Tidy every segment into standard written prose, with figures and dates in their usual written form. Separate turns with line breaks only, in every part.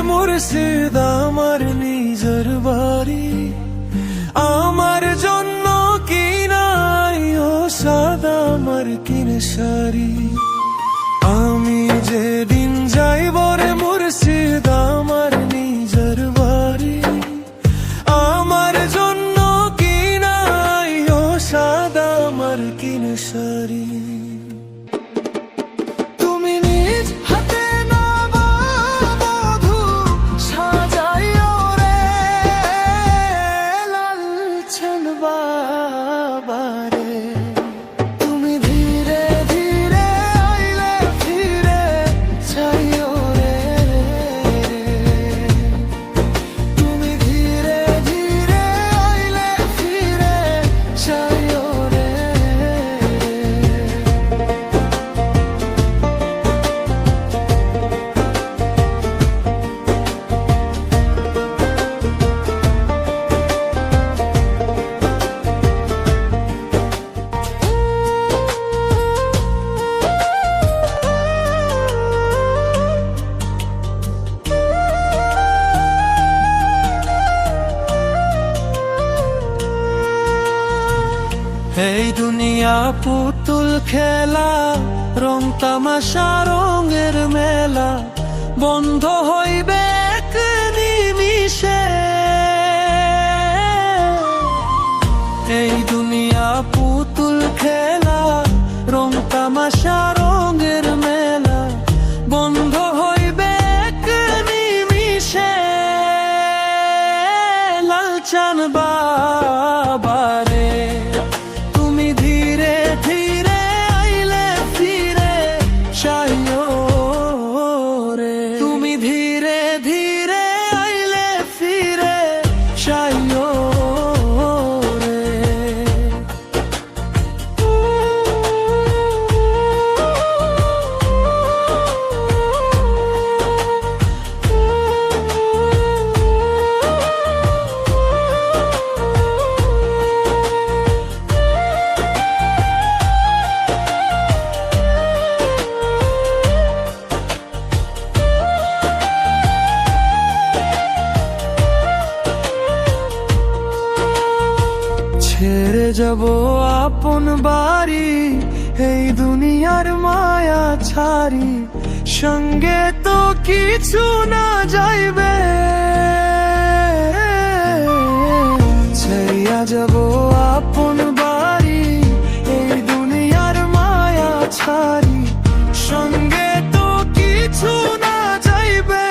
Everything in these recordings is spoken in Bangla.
মুর্শিদ আমার নিজের বাড়ি, আমার জন্য কি নাই ও সাদা মার্কিন শাড়ি। আমি যেদিন যাইব রে মুর্শিদ আমার নিজের বাড়ি, আমার জন্য কি নাই ও সাদা মার্কিন শাড়ি। এই দুনিয়া পুতুল খেলা, রং তামাশা রঙের মেলা, বন্ধ হইবে এক নিমিষে। এই দুনিয়া পুতুল খেলা, রং তামাশা রঙের মেলা, বন্ধ হইবে এক নিমিষে। লালচান বাবারে ছেড়ে যাব আপন বাড়ি, এই দুনিয়ার মায়া ছাড়ি, সঙ্গে তো কিছু না যাইবে। ছেড়িয়া যাব আপন বাড়ি, এই দুনিয়ার মায়া ছাড়ি, সঙ্গে তো কিছু না যাইবে।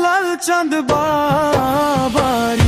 লালচাঁদ বাবারি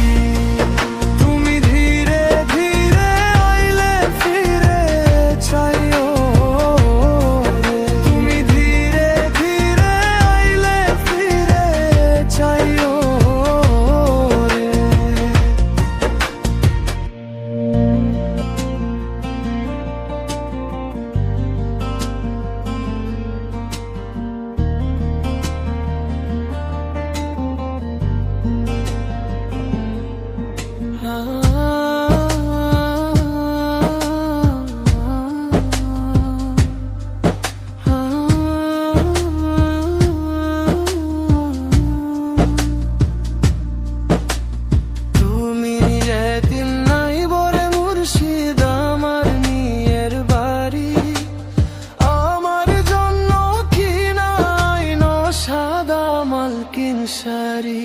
শাড়ি।